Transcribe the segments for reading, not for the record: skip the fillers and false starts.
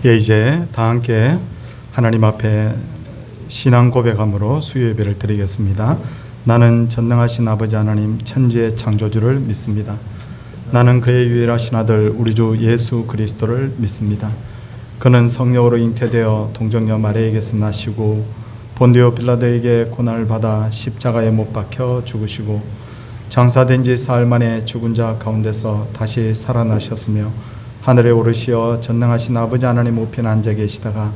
예, 이제 다 함께 하나님 앞에 신앙 고백함으로 수요 예배를 드리겠습니다. 나는 전능하신 아버지 하나님 천지의 창조주를 믿습니다. 나는 그의 유일하신 아들 우리 주 예수 그리스도를 믿습니다. 그는 성령으로 잉태되어 동정녀 마리아에게서 나시고 본디오 빌라도에게 고난을 받아 십자가에 못 박혀 죽으시고 장사된 지 사흘 만에 죽은 자 가운데서 다시 살아나셨으며 하늘에 오르시어 전능하신 아버지 하나님 우편에 앉아 계시다가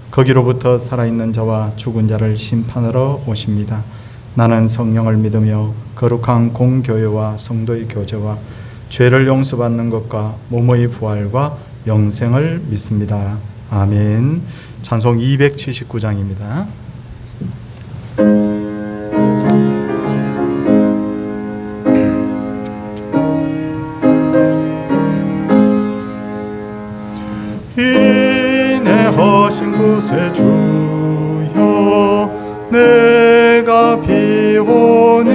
거기로부터 살아있는 자와 죽은 자를 심판하러 오십니다. 나는 성령을 믿으며 거룩한 공교회와 성도의 교제와 죄를 용서받는 것과 몸의 부활과 영생을 믿습니다. 아멘. 찬송 279장입니다. 인내하신 곳에 주여 내가 비오니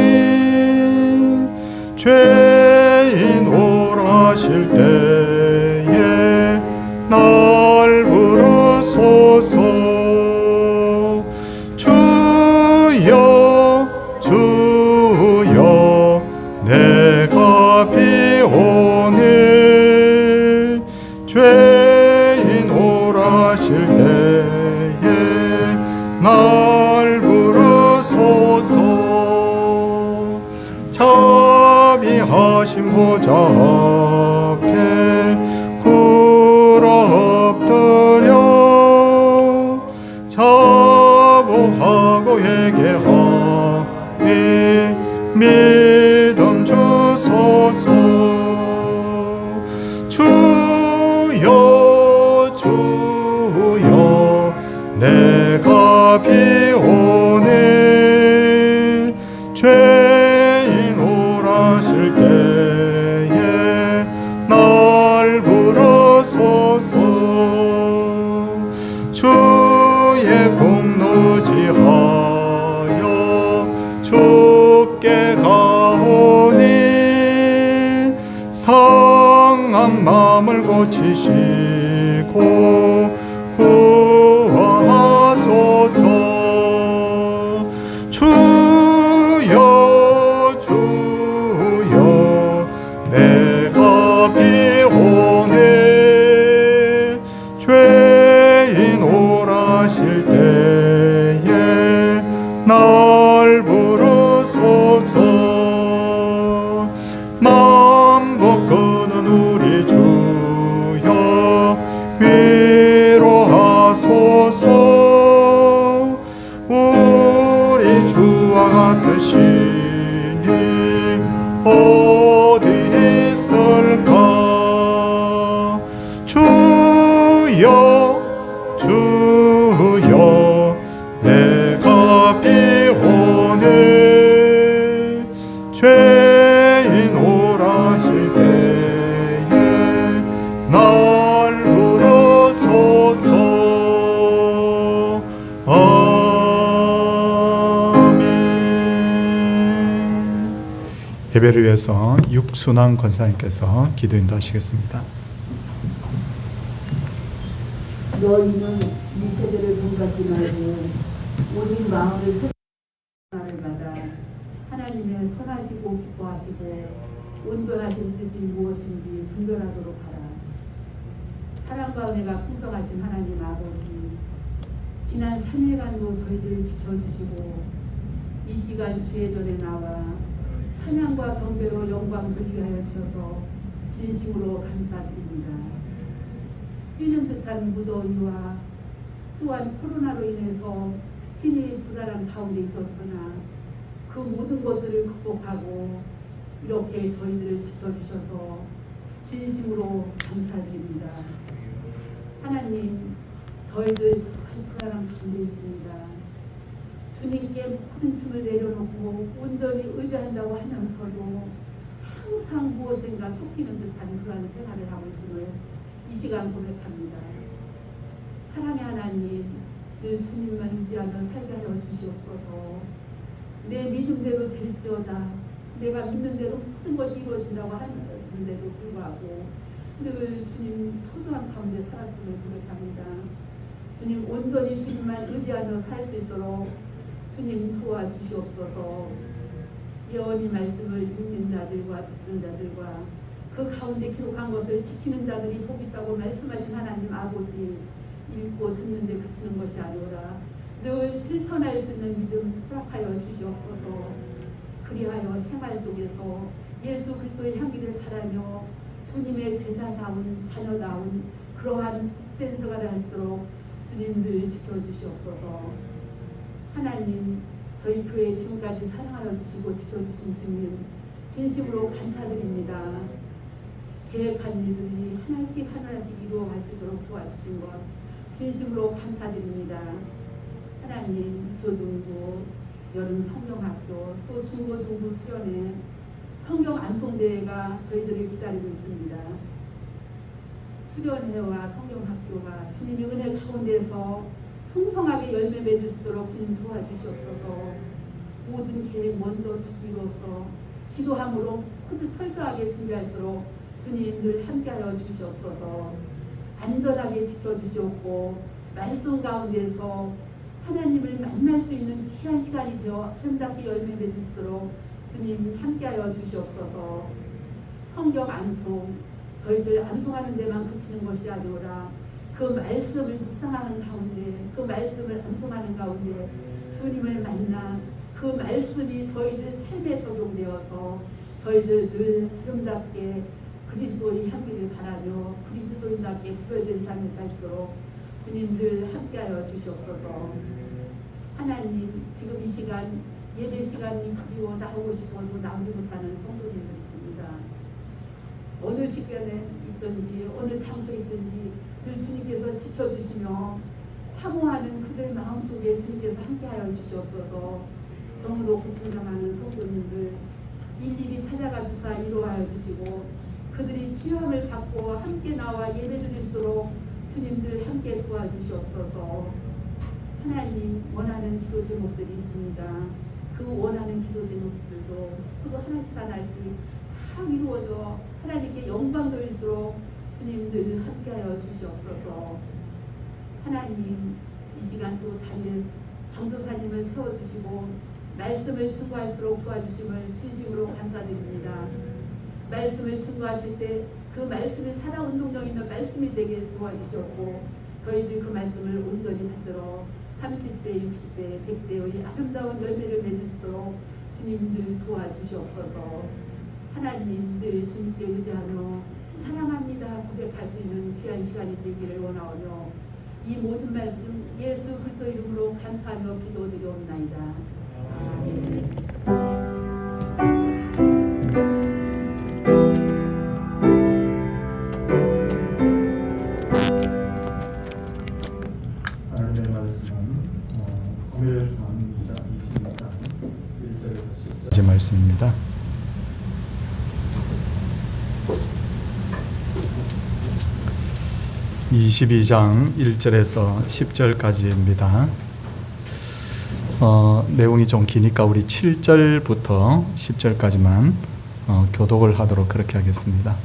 죄인 오라실 때에 날 부르소서. 주여 주여 내가 비오니 죄인 오라실 때에 날 부르소서. 자비하신 보좌 앞에 굴어 엎드려 자복하고 회개하니 믿음 주소서. 주여 주여 내가 비오니 죄인 오라실 때에 날 부르소서. 주의 공로지하여 주께 가오니 상한 마음을 고치시고 구하소서. 주여 주여 내가 비오니 죄인 오라실 때에 날 부르소서. 만복 끄는 우리 주여 위로하소서. 우리 주와 같으시니 어디 있을까. 주여 주여 내가 비오니 죄인 오라실 때에 날 부르소서. 예배를 위해서 육순환 권사님께서 기도 인도하시겠습니다. 너희는 이 세대를 본받지 말고 오직 마음을 나를 받아 하나님의 선하시고 기뻐하시고 온전하신 뜻이 무엇인지 분별하도록 하라. 사랑과 은혜가 풍성하신 하나님 아버지, 지난 3일간도 저희들을 지켜주시고 이 시간 주의 전에 나와 찬양과 경배로 영광 드리게 하여 주셔서 진심으로 감사드립니다. 뛰는 듯한 무더위와 또한 코로나로 인해서 신이 불안한 가운데 있었으나 그 모든 것들을 극복하고 이렇게 저희들을 지켜주셔서 진심으로 감사드립니다. 하나님, 저희들 불안한 가운데 있습니다. 주님께 모든 짐을 내려놓고 온전히 의지한다고 하면서도 항상 무엇인가 쫓기는 듯한 그런 생활을 하고 있음을 이 시간 고백합니다. 사랑의 하나님, 늘 주님만 의지하며 살게 하여 주시옵소서. 내 믿음대로 될지어다. 내가 믿는 대로 모든 것이 이루어진다고 하는데도 불구하고 늘 주님 초조한 가운데 살았음을 고백합니다. 온전히 주님만 의지하며 살 수 있도록 주님 도와주시옵소서. 여호와의 말씀을 읽는 자들과 듣는 자들과 그 가운데 기록한 것을 지키는 자들이 복 있다고 말씀하신 하나님 아버지, 읽고 듣는데 그치는 것이 아니오라 늘 실천할 수 있는 믿음 허락하여 주시옵소서. 그리하여 생활 속에서 예수 그리스도의 향기를 바라며 주님의 제자다운 자녀다운 그러한 복된 생활을 할 수 있도록 주님 늘 지켜주시옵소서. 하나님, 저희 교회 지금까지 사랑하여 주시고 지켜주신 주님 진심으로 감사드립니다. 계획한 일들이 하나씩 이루어갈 수 있도록 도와주신 것 진심으로 감사드립니다. 하나님, 초등부, 여름 성경학교, 또 중고 동부 수련회 성경 암송대회가 저희들을 기다리고 있습니다. 수련회와 성경학교가 주님의 은혜 가운데서 풍성하게 열매 맺을 수 있도록 주님 도와주시옵소서. 모든 계획 먼저 준비로서 기도함으로 모두 철저하게 준비할 수 있도록 주님 늘 함께하여 주시옵소서. 안전하게 지켜주시옵고 말씀 가운데서 하나님을 만날 수 있는 귀한 시간이 되어 아름답게 열매 맺을 수 있도록 주님 함께하여 주시옵소서. 성경 암송, 저희들 암송하는 데만 그치는 것이 아니오라 그 말씀을 묵상하는 가운데, 그 말씀을 암송하는 가운데 주님을 만나 그 말씀이 저희들 삶에 적용되어서 저희들 늘 아름답게 그리스도의 향기를 바라며 그리스도인답게 구별된 삶을 살도록 주님 늘 함께하여 주시옵소서. 하나님, 지금 이 시간 예배 시간이 그리워 나오고 싶어도 나오지 못하는 성도님들 있습니다. 어느 시간에 있든지 어느 장소에 있든지 늘 주님께서 지켜주시며 사모하는 그들 마음속에 주님께서 함께하여 주시옵소서. 너무도 고통당하는 성도님들 일일이 찾아가 주사 위로하여 주시고 그들이 치유함을 받고 함께 나와 예배드릴수록 주님들 함께 도와주시옵소서. 하나님, 원하는 기도 제목들이 있습니다. 그 원하는 기도 제목들도 서로 하나씩 다 이루어져 하나님께 영광 돌릴수록 주님들 함께하여 주시옵소서. 하나님, 이 시간 또 다니엘 강도사님을 세워주시고 말씀을 증거할수록 도와주심을 진심으로 감사드립니다. 말씀을 증거하실 때 그 말씀이 살아운동력 있는 말씀이 되게 도와주셨고 저희들 그 말씀을 온전히 받들어 30배, 60배, 100배의 아름다운 열매를 맺을 수 있도록 주님들 도와주시옵소서. 하나님, 늘 주님께 의지하며 사랑합니다 고백할 수 있는 귀한 시간이 되기를 원하오며 이 모든 말씀 예수 그리스도 이름으로 감사하며 기도드리옵나이다. 아멘. 하나님의 말씀은 사무엘상 2장 22장 1절에서 10절 말씀입니다. (22장) 1절에서 10절까지입니다. 내용이 좀 기니까 우리 7절부터 10절까지만 교독을 하도록 그렇게 하겠습니다.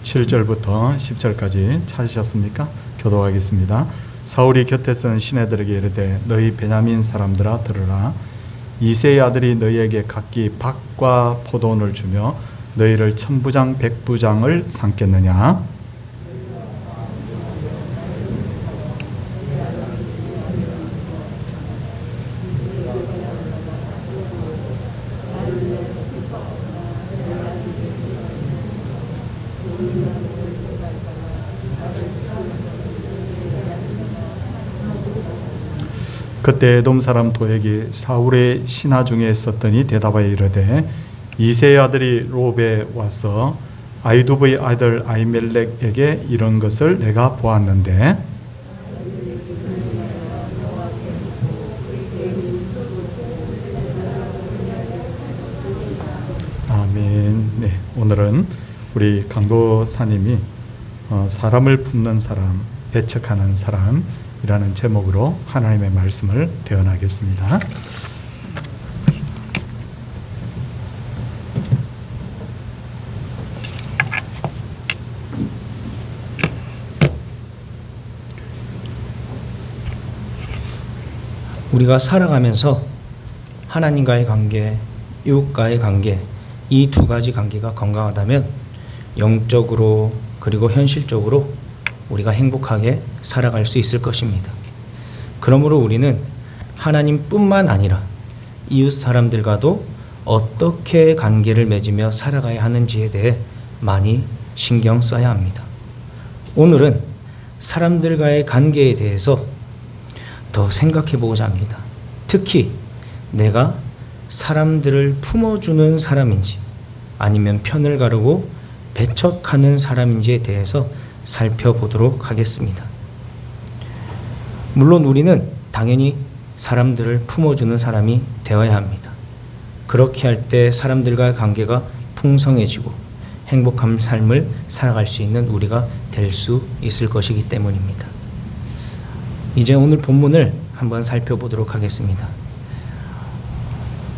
7절부터 10절까지 찾으셨습니까? 교독하겠습니다. 사울이 곁에 선 시내들에게 이르되 너희 베냐민 사람들아 들으라. 이새의 아들이 너희에게 각기 밭과 포도원을 주며 너희를 천부장 백부장을 삼겠느냐? 그때 에돔 사람 도액이 사울의 신하 중에 있었더니 대답하여 이르되 이새의 아들이 롭에 와서 아이두브의 아들 아히멜렉에게 이런 것을 내가 보았는데 아멘. 네, 오늘은 우리 강도사님이 사람을 품는 사람, 배척하는 사람 이라는 제목으로 하나님의 말씀을 대언하겠습니다. 우리가 살아가면서 하나님과의 관계, 이웃과의 관계, 이 두 가지 관계가 건강하다면 영적으로 그리고 현실적으로 우리가 행복하게 살아갈 수 있을 것입니다. 그러므로 우리는 하나님뿐만 아니라 이웃 사람들과도 어떻게 관계를 맺으며 살아가야 하는지에 대해 많이 신경 써야 합니다. 오늘은 사람들과의 관계에 대해서 더 생각해 보고자 합니다. 특히 내가 사람들을 품어주는 사람인지 아니면 편을 가르고 배척하는 사람인지에 대해서 살펴보도록 하겠습니다. 물론 우리는 당연히 사람들을 품어주는 사람이 되어야 합니다. 그렇게 할 때 사람들과의 관계가 풍성해지고 행복한 삶을 살아갈 수 있는 우리가 될 수 있을 것이기 때문입니다. 이제 오늘 본문을 한번 살펴보도록 하겠습니다.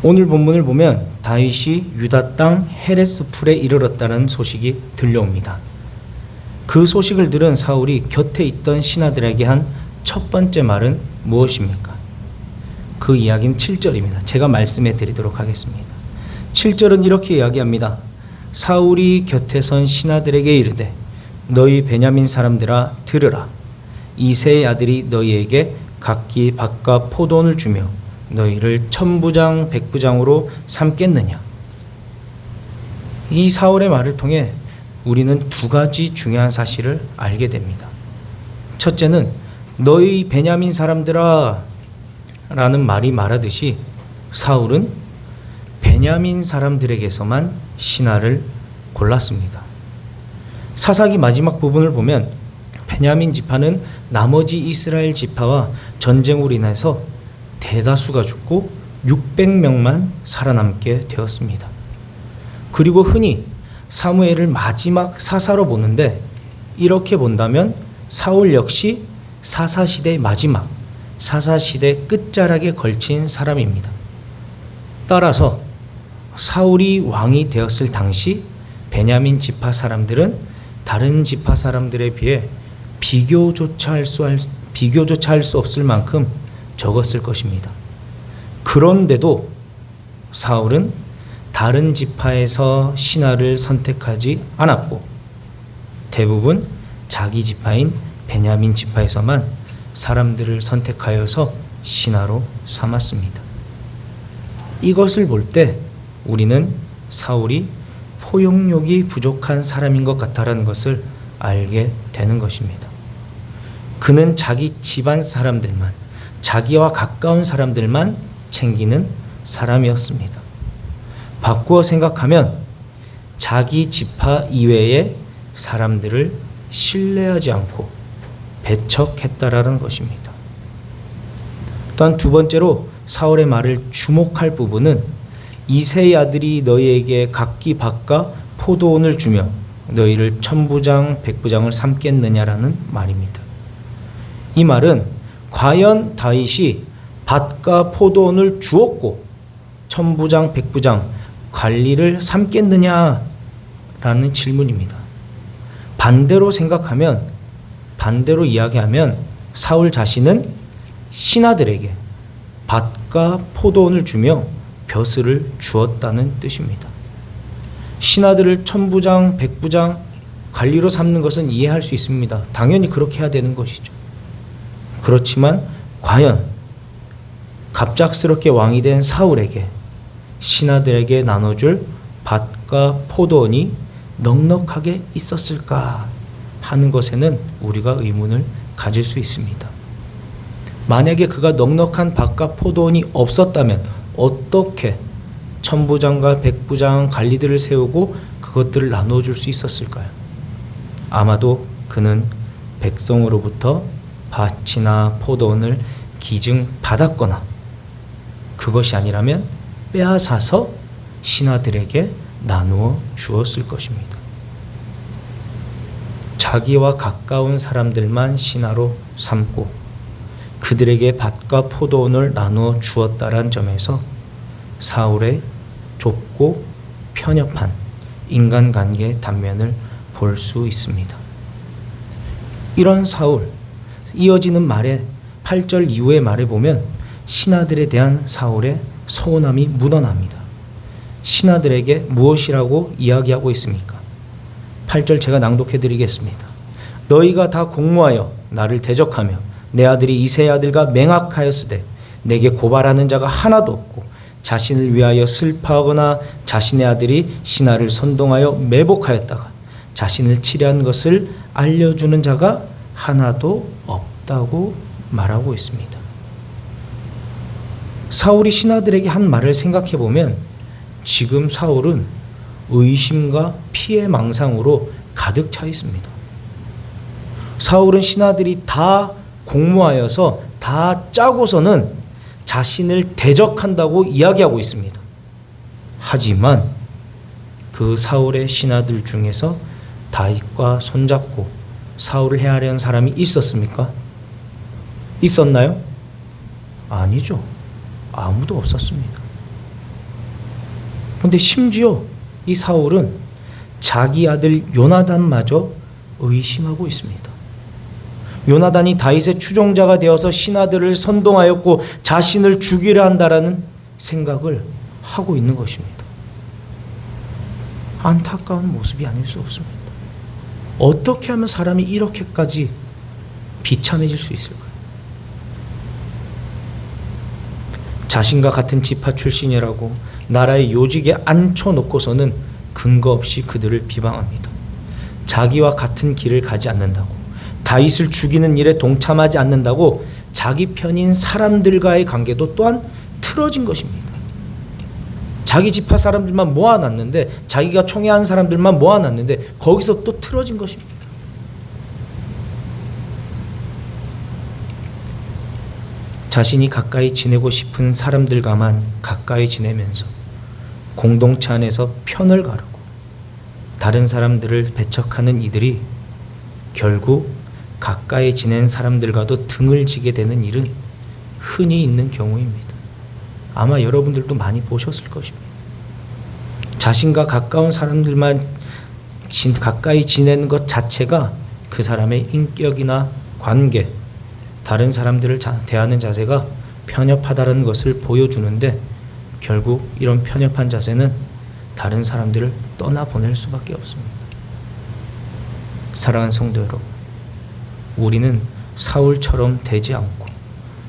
오늘 본문을 보면 다윗이 유다 땅 헤레스풀에 이르렀다는 소식이 들려옵니다. 그 소식을 들은 사울이 곁에 있던 신하들에게 한 첫 번째 말은 무엇입니까? 그 이야기는 7절입니다. 제가 말씀해 드리도록 하겠습니다. 7절은 이렇게 이야기합니다. 사울이 곁에 선 신하들에게 이르되 너희 베냐민 사람들아 들으라. 이새의 아들이 너희에게 각기 밭과 포도원을 주며 너희를 천부장 백부장으로 삼겠느냐. 이 사울의 말을 통해 우리는 두 가지 중요한 사실을 알게 됩니다. 첫째는 너희 베냐민 사람들아 라는 말이 말하듯이 사울은 베냐민 사람들에게서만 신하를 골랐습니다. 사사기 마지막 부분을 보면 베냐민 지파는 나머지 이스라엘 지파와 전쟁으로 인해서 대다수가 죽고 600명만 살아남게 되었습니다. 그리고 흔히 사무엘을 마지막 사사로 보는데 이렇게 본다면 사울 역시 사사시대의 마지막, 사사시대 끝자락에 걸친 사람입니다. 따라서 사울이 왕이 되었을 당시 베냐민 지파 사람들은 다른 지파 사람들에 비해 비교조차 할 수 없을 만큼 적었을 것입니다. 그런데도 사울은 다른 지파에서 신하를 선택하지 않았고 대부분 자기 지파인 베냐민 지파에서만 사람들을 선택하여서 신하로 삼았습니다. 이것을 볼 때 우리는 사울이 포용력이 부족한 사람인 것 같다라는 것을 알게 되는 것입니다. 그는 자기 집안 사람들만, 자기와 가까운 사람들만 챙기는 사람이었습니다. 바꾸어 생각하면 자기 지파 이외의 사람들을 신뢰하지 않고 배척했다라는 것입니다. 또한 두 번째로 사울의 말을 주목할 부분은 이새의 아들이 너희에게 각기 밭과 포도원을 주며 너희를 천부장 백부장을 삼겠느냐라는 말입니다. 이 말은 과연 다윗이 밭과 포도원을 주었고 천부장 백부장 관리를 삼겠느냐라는 질문입니다. 반대로 생각하면, 반대로 이야기하면 사울 자신은 신하들에게 밭과 포도원을 주며 벼슬을 주었다는 뜻입니다. 신하들을 천부장, 백부장 관리로 삼는 것은 이해할 수 있습니다. 당연히 그렇게 해야 되는 것이죠. 그렇지만 과연 갑작스럽게 왕이 된 사울에게 신하들에게 나눠줄 밭과 포도원이 넉넉하게 있었을까 하는 것에는 우리가 의문을 가질 수 있습니다. 만약에 그가 넉넉한 밭과 포도원이 없었다면 어떻게 천부장과 백부장 관리들을 세우고 그것들을 나눠줄 수 있었을까요? 아마도 그는 백성으로부터 밭이나 포도원을 기증받았거나 그것이 아니라면 빼앗아서 신하들에게 나누어 주었을 것입니다. 자기와 가까운 사람들만 신하로 삼고 그들에게 밭과 포도원을 나누어 주었다란 점에서 사울의 좁고 편협한 인간관계의 단면을 볼 수 있습니다. 이런 사울, 이어지는 말에 8절 이후의 말에 보면 신하들에 대한 사울의 서운함이 묻어납니다. 신하들에게 무엇이라고 이야기하고 있습니까? 8절 제가 낭독해 드리겠습니다. 너희가 다 공모하여 나를 대적하며 내 아들이 이새의 아들과 맹악하였으되 내게 고발하는 자가 하나도 없고 자신을 위하여 슬퍼하거나 자신의 아들이 신하를 선동하여 매복하였다가 자신을 치려한 것을 알려주는 자가 하나도 없다고 말하고 있습니다. 사울이 신하들에게 한 말을 생각해 보면 지금 사울은 의심과 피해망상으로 가득 차 있습니다. 사울은 신하들이 다 공모하여서 다 짜고서는 자신을 대적한다고 이야기하고 있습니다. 하지만 그 사울의 신하들 중에서 다윗과 손잡고 사울을 해하려는 사람이 있었습니까? 있었나요? 아니죠. 아무도 없었습니다. 그런데 심지어 이 사울은 자기 아들 요나단마저 의심하고 있습니다. 요나단이 다윗의 추종자가 되어서 신하들을 선동하였고 자신을 죽이려 한다라는 생각을 하고 있는 것입니다. 안타까운 모습이 아닐 수 없습니다. 어떻게 하면 사람이 이렇게까지 비참해질 수 있을까요? 자신과 같은 지파 출신이라고 나라의 요직에 앉혀놓고서는 근거 없이 그들을 비방합니다. 자기와 같은 길을 가지 않는다고, 다윗을 죽이는 일에 동참하지 않는다고 자기 편인 사람들과의 관계도 또한 틀어진 것입니다. 자기 지파 사람들만 모아놨는데, 자기가 총애한 사람들만 모아놨는데 거기서 또 틀어진 것입니다. 자신이 가까이 지내고 싶은 사람들과만 가까이 지내면서 공동체 안에서 편을 가르고 다른 사람들을 배척하는 이들이 결국 가까이 지낸 사람들과도 등을 지게 되는 일은 흔히 있는 경우입니다. 아마 여러분들도 많이 보셨을 것입니다. 자신과 가까운 사람들만 가까이 지내는 것 자체가 그 사람의 인격이나 관계, 다른 사람들을 대하는 자세가 편협하다는 것을 보여주는데, 결국 이런 편협한 자세는 다른 사람들을 떠나보낼 수밖에 없습니다. 사랑하는 성도 여러분, 우리는 사울처럼 되지 않고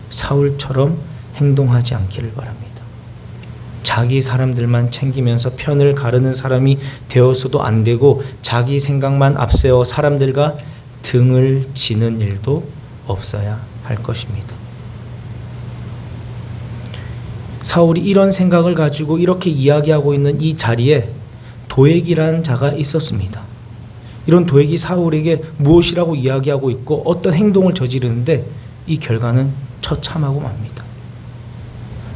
사울처럼 행동하지 않기를 바랍니다. 자기 사람들만 챙기면서 편을 가르는 사람이 되어서도 안 되고, 자기 생각만 앞세워 사람들과 등을 지는 일도 없어야 할 것입니다. 사울이 이런 생각을 가지고 이렇게 이야기하고 있는 이 자리에 도액이라는 자가 있었습니다. 이런 도액이 사울에게 무엇이라고 이야기하고 있고 어떤 행동을 저지르는데 이 결과는 처참하고 맙니다.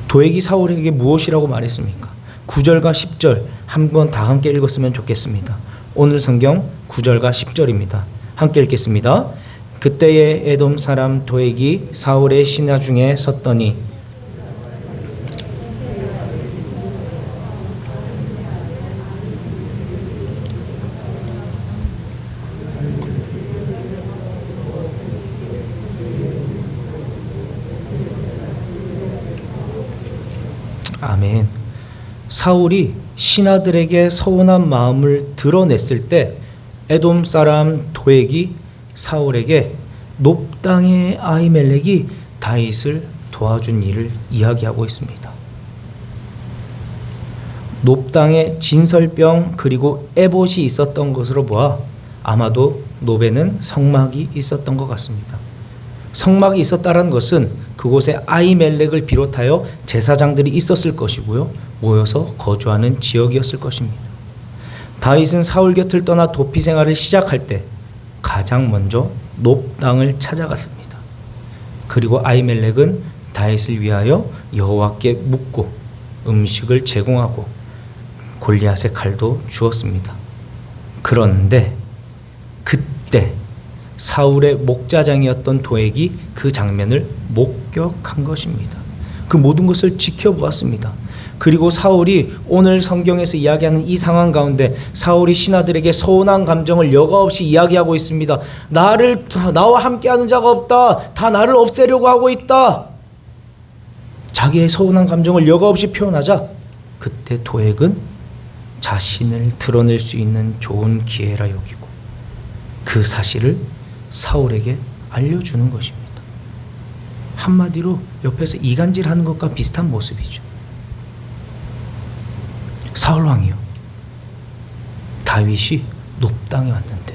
도액이 사울에게 무엇이라고 말했습니까? 9절과 10절 한번 다 함께 읽었으면 좋겠습니다. 오늘 성경 9절과 10절입니다. 함께 읽겠습니다. 그때에 에돔 사람 도액이 사울의 신하 중에 섰더니 아멘. 사울이 신하들에게 서운한 마음을 드러냈을 때 에돔 사람 도액이 사울에게 놉 땅의 아히멜렉이 다윗을 도와준 일을 이야기하고 있습니다. 놉 땅에 진설병 그리고 에봇이 있었던 것으로 보아 아마도 놉에는 성막이 있었던 것 같습니다. 성막이 있었다는 것은 그곳에 아히멜렉을 비롯하여 제사장들이 있었을 것이고요, 모여서 거주하는 지역이었을 것입니다. 다윗은 사울 곁을 떠나 도피 생활을 시작할 때 가장 먼저 놉 땅을 찾아갔습니다. 그리고 아히멜렉은 다윗을 위하여 여호와께 묻고 음식을 제공하고 골리앗의 칼도 주었습니다. 그런데 그때 사울의 목자장이었던 도액이 그 장면을 목격한 것입니다. 그 모든 것을 지켜보았습니다. 그리고 사울이 오늘 성경에서 이야기하는 이 상황 가운데 사울이 신하들에게 서운한 감정을 여과 없이 이야기하고 있습니다. 나와 함께하는 자가 없다. 다 나를 없애려고 하고 있다. 자기의 서운한 감정을 여과 없이 표현하자 그때 도액은 자신을 드러낼 수 있는 좋은 기회라 여기고 그 사실을 사울에게 알려주는 것입니다. 한마디로 옆에서 이간질하는 것과 비슷한 모습이죠. 사울 왕이요, 다윗이 높당에 왔는데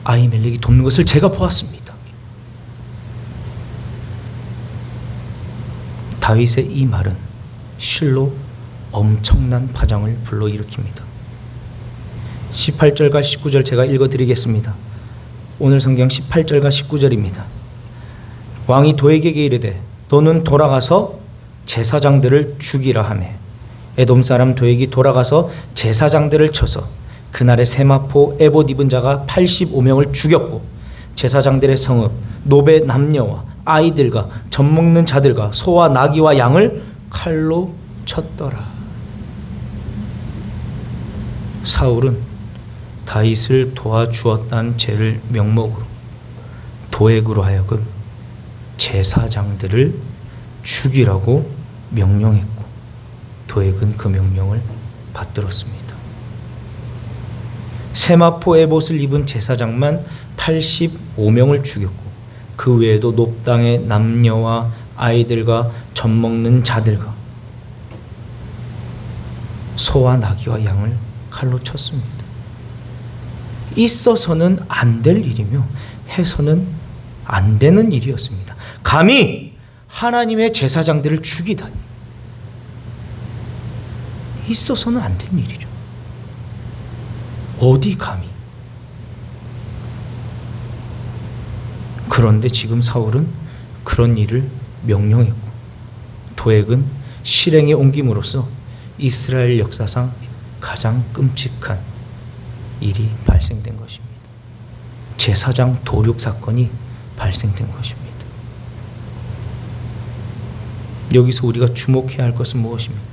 아히멜렉이 돕는 것을 제가 보았습니다. 다윗의 이 말은 실로 엄청난 파장을 불러일으킵니다. 18절과 19절 제가 읽어드리겠습니다. 오늘 성경 18절과 19절입니다. 왕이 도액에게 이르되 너는 돌아가서 제사장들을 죽이라 하매 에돔 사람 도액이 돌아가서 제사장들을 쳐서 그날의 세마포 에봇 입은 자가 85명을 죽였고 제사장들의 성읍 노베 남녀와 아이들과 젖먹는 자들과 소와 나귀와 양을 칼로 쳤더라. 사울은 다윗을 도와주었다는 죄를 명목으로 도액으로 하여금 제사장들을 죽이라고 명령했고 도액은 그 명령을 받들었습니다. 세마포 에봇을 입은 제사장만 85명을 죽였고 그 외에도 높당의 남녀와 아이들과 젖먹는 자들과 소와 나귀와 양을 칼로 쳤습니다. 있어서는 안 될 일이며 해서는 안 되는 일이었습니다. 감히 하나님의 제사장들을 죽이다니 있어서는 안 된 일이죠. 어디 감히. 그런데 지금 사울은 그런 일을 명령했고 도액은 실행에 옮김으로써 이스라엘 역사상 가장 끔찍한 일이 발생된 것입니다. 제사장 도륙 사건이 발생된 것입니다. 여기서 우리가 주목해야 할 것은 무엇입니까?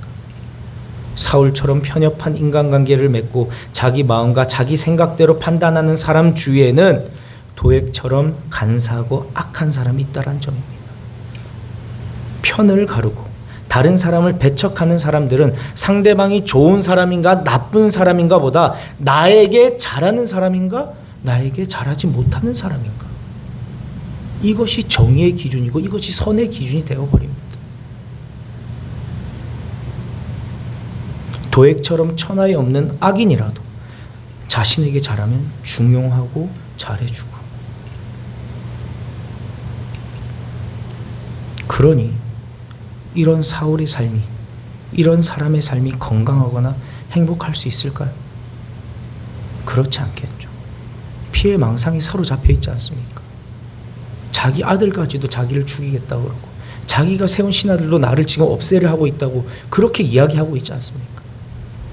사울처럼 편협한 인간관계를 맺고 자기 마음과 자기 생각대로 판단하는 사람 주위에는 도액처럼 간사하고 악한 사람이 있다는 점입니다. 편을 가르고 다른 사람을 배척하는 사람들은 상대방이 좋은 사람인가 나쁜 사람인가 보다 나에게 잘하는 사람인가 나에게 잘하지 못하는 사람인가, 이것이 정의의 기준이고 이것이 선의 기준이 되어버립니다. 도액처럼 천하에 없는 악인이라도 자신에게 잘하면 중용하고 잘해주고, 그러니 이런 사울의 삶이, 이런 사람의 삶이 건강하거나 행복할 수 있을까요? 그렇지 않겠죠. 피해 망상에 사로잡혀 있지 않습니까? 자기 아들까지도 자기를 죽이겠다고 그러고 자기가 세운 신하들도 나를 지금 없애려 하고 있다고 그렇게 이야기하고 있지 않습니까?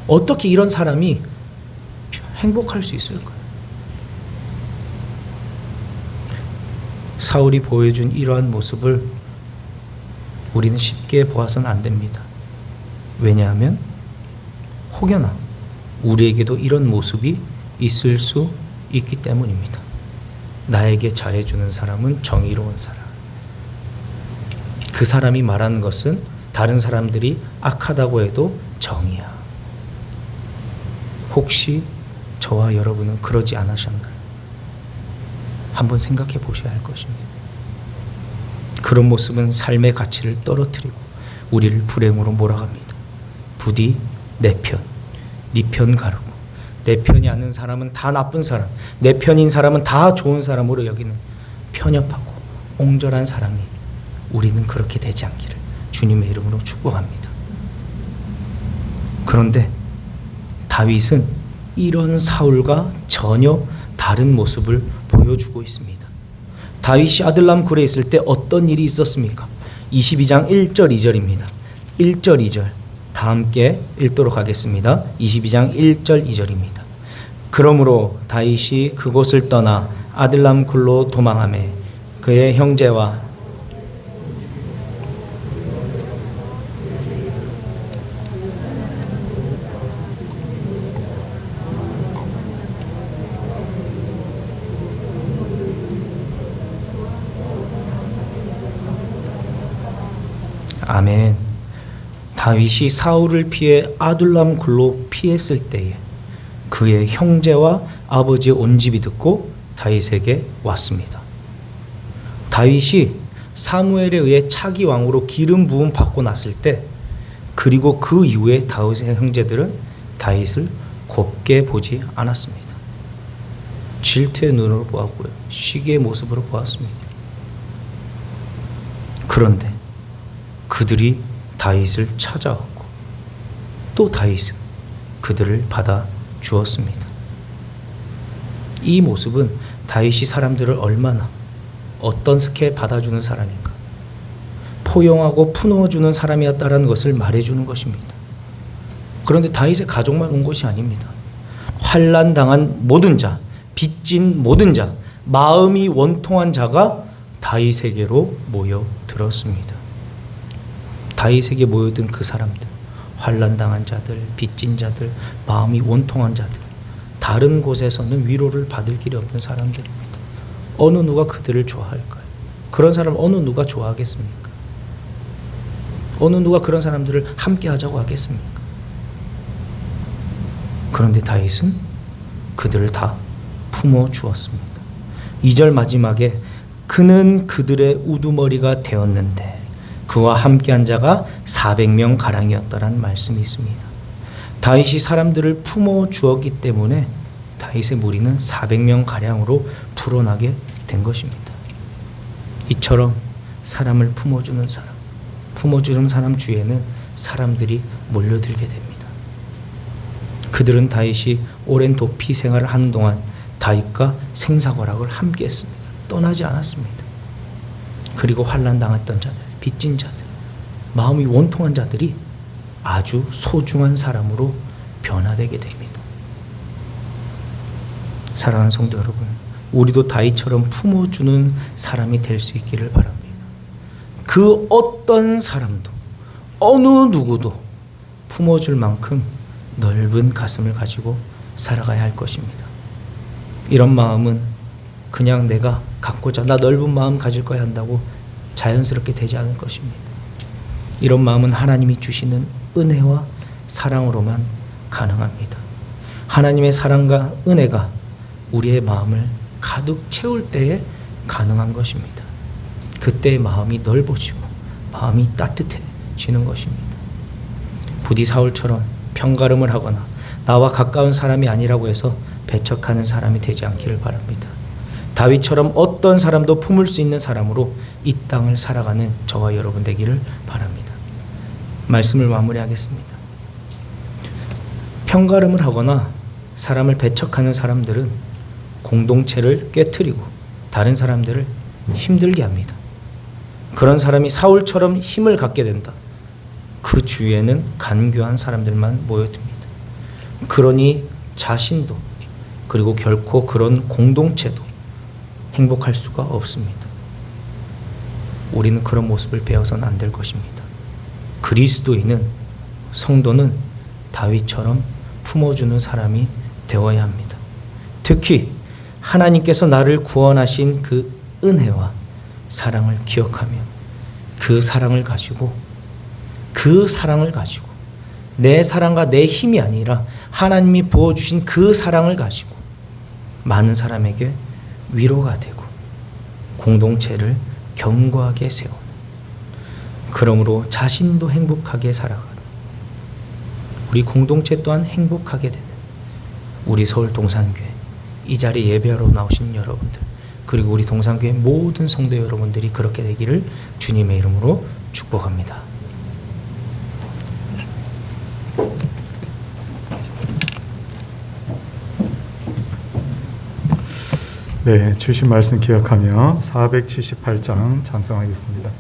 어떻게 이런 사람이 행복할 수 있을까요? 사울이 보여준 이러한 모습을 우리는 쉽게 보아서는 안 됩니다. 왜냐하면 혹여나 우리에게도 이런 모습이 있을 수 있기 때문입니다. 나에게 잘해주는 사람은 정의로운 사람. 그 사람이 말하는 것은 다른 사람들이 악하다고 해도 정의야. 혹시 저와 여러분은 그러지 않으셨나요? 한번 생각해 보셔야 할 것입니다. 그런 모습은 삶의 가치를 떨어뜨리고 우리를 불행으로 몰아갑니다. 부디 내 편, 네 편 가르고 내 편이 아닌 사람은 다 나쁜 사람, 내 편인 사람은 다 좋은 사람으로 여기는 편협하고 옹졸한 사람이 우리는 그렇게 되지 않기를 주님의 이름으로 축복합니다. 그런데 다윗은 이런 사울과 전혀 다른 모습을 보여주고 있습니다. 다윗이 아들람 굴에 있을 때 어떤 일이 있었습니까? 22장 1절 2절입니다. 1절 2절 다 함께 읽도록 하겠습니다. 22장 1절 2절입니다. 그러므로 다윗이 그곳을 떠나 아들람 굴로 도망하매 그의 형제와 아멘. 다윗이 사울을 피해 아둘람 굴로 피했을 때에 그의 형제와 아버지의 온 집이 듣고 다윗에게 왔습니다. 다윗이 사무엘에 의해 차기 왕으로 기름 부음 받고 났을 때, 그리고 그 이후에 다윗의 형제들은 다윗을 곱게 보지 않았습니다. 질투의 눈으로 보았고요, 시기의 모습으로 보았습니다. 그런데 그들이 다윗을 찾아왔고 또 다윗은 그들을 받아 주었습니다. 이 모습은 다윗이 사람들을 얼마나 어떻게 받아주는 사람인가, 포용하고 품어주는 사람이었다라는 것을 말해주는 것입니다. 그런데 다윗의 가족만 온 것이 아닙니다. 환난당한 모든 자, 빚진 모든 자, 마음이 원통한 자가 다윗에게로 모여들었습니다. 다윗에게 모여든 그 사람들, 환난당한 자들, 빚진 자들, 마음이 원통한 자들, 다른 곳에서는 위로를 받을 길이 없는 사람들입니다. 어느 누가 그들을 좋아할까요? 그런 사람 어느 누가 좋아하겠습니까? 어느 누가 그런 사람들을 함께 하자고 하겠습니까? 그런데 다윗은 그들을 다 품어 주었습니다. 2절 마지막에 그는 그들의 우두머리가 되었는데 그와 함께한 자가 400명 가량이었다라는 말씀이 있습니다. 다윗이 사람들을 품어 주었기 때문에 다윗의 무리는 400명 가량으로 불어나게 된 것입니다. 이처럼 사람을 품어주는 사람, 품어주는 사람 주위에는 사람들이 몰려들게 됩니다. 그들은 다윗이 오랜 도피 생활을 하는 동안 다윗과 생사과락을 함께했습니다. 떠나지 않았습니다. 그리고 환난당했던 자들, 빚진 자들, 마음이 원통한 자들이 아주 소중한 사람으로 변화되게 됩니다. 사랑하는 성도 여러분, 우리도 다윗처럼 품어주는 사람이 될 수 있기를 바랍니다. 그 어떤 사람도, 어느 누구도 품어줄 만큼 넓은 가슴을 가지고 살아가야 할 것입니다. 이런 마음은 그냥 내가 갖고자, 나 넓은 마음 가질 거야 한다고 자연스럽게 되지 않을 것입니다. 이런 마음은 하나님이 주시는 은혜와 사랑으로만 가능합니다. 하나님의 사랑과 은혜가 우리의 마음을 가득 채울 때에 가능한 것입니다. 그때 마음이 넓어지고 마음이 따뜻해지는 것입니다. 부디 사울처럼 편가름을 하거나 나와 가까운 사람이 아니라고 해서 배척하는 사람이 되지 않기를 바랍니다. 다윗처럼 어떤 사람도 품을 수 있는 사람으로 이 땅을 살아가는 저와 여러분 되기를 바랍니다. 말씀을 마무리하겠습니다. 편가름을 하거나 사람을 배척하는 사람들은 공동체를 깨트리고 다른 사람들을 힘들게 합니다. 그런 사람이 사울처럼 힘을 갖게 된다. 그 주위에는 간교한 사람들만 모여듭니다. 그러니 자신도, 그리고 결코 그런 공동체도 행복할 수가 없습니다. 우리는 그런 모습을 배워서는 안 될 것입니다. 그리스도인은, 성도는 다윗처럼 품어주는 사람이 되어야 합니다. 특히 하나님께서 나를 구원하신 그 은혜와 사랑을 기억하며 그 사랑을 가지고 내 사랑과 내 힘이 아니라 하나님이 부어주신 그 사랑을 가지고 많은 사람에게 위로가 되고 공동체를 견고하게 세우는, 그러므로 자신도 행복하게 살아가는, 우리 공동체 또한 행복하게 되는 우리 서울 동산교회 이 자리에 예배하러 나오신 여러분들, 그리고 우리 동산교회 모든 성도 여러분들이 그렇게 되기를 주님의 이름으로 축복합니다. 네, 주신 말씀 기억하며 478장 찬송하겠습니다.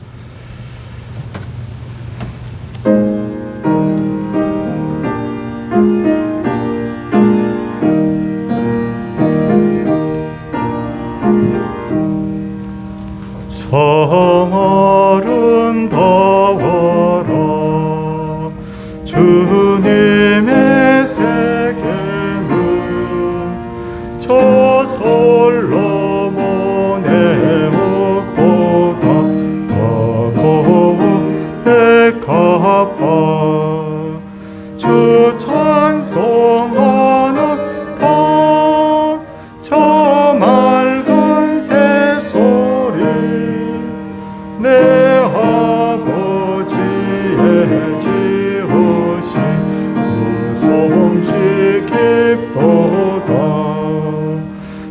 정 아름다워라 주님의 세계는 저 솔로몬의 옷보다 더 고운 내 아버지의 지으신 그 솜씨 깊도다.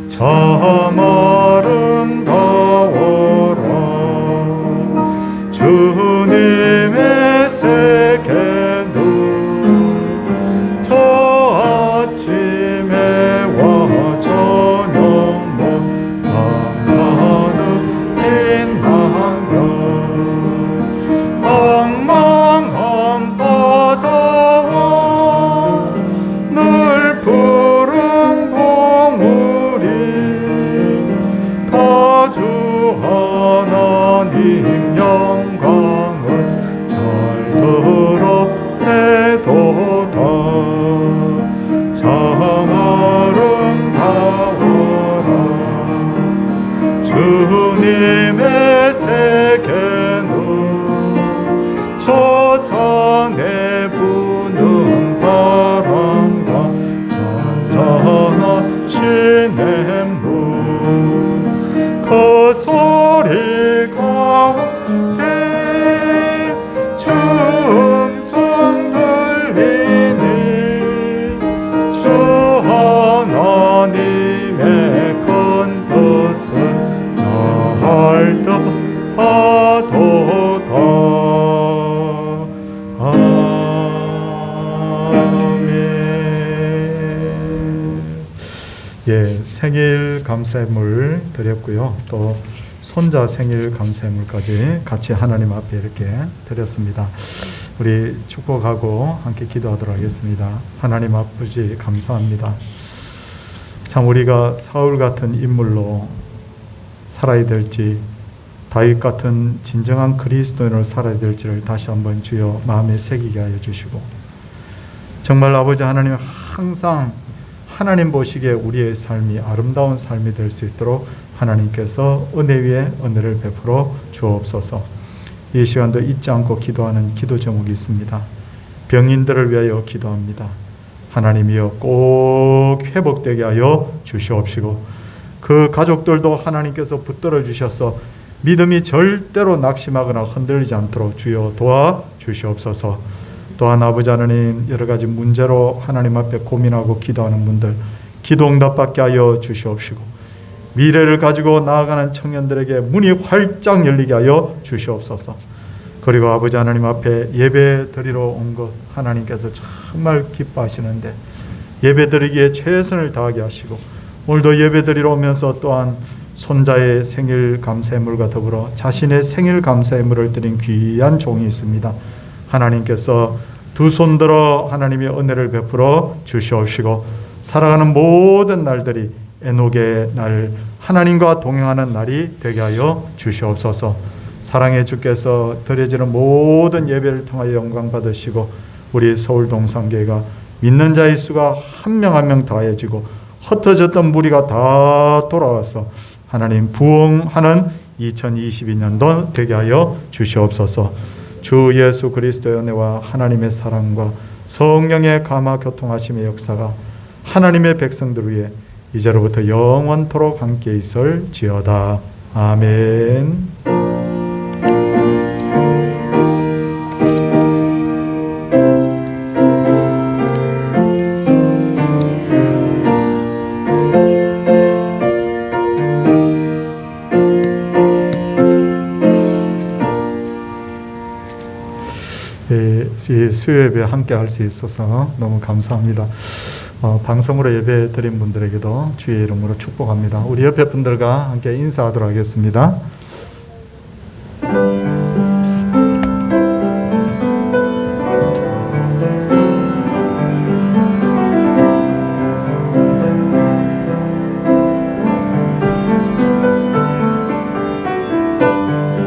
참 아름다워라. 주님의 세계는 저 아침에와 저녁만 나가는 빛나며茫茫한 바다와 늘 푸른 봉우리 다 주 하나님 영광을 잘 드러내도다. 참 아름다워라. 주님의 세계는 저 산에 부는 바람과 잔잔한 시냇물 그 소리 가운데 춤성 들리니 주 하나님의 큰 뜻을 나할 듯하도다. 아멘. 예, 생일 감사물 드렸고요. 또 손자 생일 감사물까지 같이 하나님 앞에 이렇게 드렸습니다. 우리 축복하고 함께 기도하도록 하겠습니다. 하나님 아버지 감사합니다. 참 우리가 사울 같은 인물로 살아야 될지 다윗 같은 진정한 그리스도인으로 살아야 될지를 다시 한번 주여 마음에 새기게 하여 주시고, 정말 아버지 하나님 항상 하나님 보시기에 우리의 삶이 아름다운 삶이 될 수 있도록 하나님께서 은혜 위에 은혜를 베풀어 주옵소서. 이 시간도 잊지 않고 기도하는 기도 제목이 있습니다. 병인들을 위하여 기도합니다. 하나님이여 꼭 회복되게 하여 주시옵시고, 그 가족들도 하나님께서 붙들어 주셔서 믿음이 절대로 낙심하거나 흔들리지 않도록 주여 도와 주시옵소서. 또한 아버지 하나님 여러 가지 문제로 하나님 앞에 고민하고 기도하는 분들 기도 응답받게 하여 주시옵시고, 미래를 가지고 나아가는 청년들에게 문이 활짝 열리게 하여 주시옵소서. 그리고 아버지 하나님 앞에 예배 드리러 온 것 하나님께서 정말 기뻐하시는데 예배 드리기에 최선을 다하게 하시고, 오늘도 예배 드리러 오면서 또한 손자의 생일 감사의물과 더불어 자신의 생일 감사의물을 드린 귀한 종이 있습니다. 하나님께서 두 손 들어 하나님의 은혜를 베풀어 주시옵시고, 살아가는 모든 날들이 에녹의 날, 하나님과 동행하는 날이 되게 하여 주시옵소서. 사랑의 주께서 드려지는 모든 예배를 통하여 영광 받으시고, 우리 서울 동산교회가 믿는 자의 수가 한 명 한 명 더해지고 흩어졌던 무리가 다 돌아와서 하나님 부흥하는 2022년도 되게 하여 주시옵소서. 주 예수 그리스도의 은혜와 하나님의 사랑과 성령의 감화 교통하심의 역사가 하나님의 백성들 위해 이제로부터 영원토록 함께 있을지어다. 아멘. 이 수요 예배 함께 할 수 있어서 너무 감사합니다. 방송으로 예배 드린 분들에게도 주의 이름으로 축복합니다. 우리 옆에 분들과 함께 인사하도록 하겠습니다.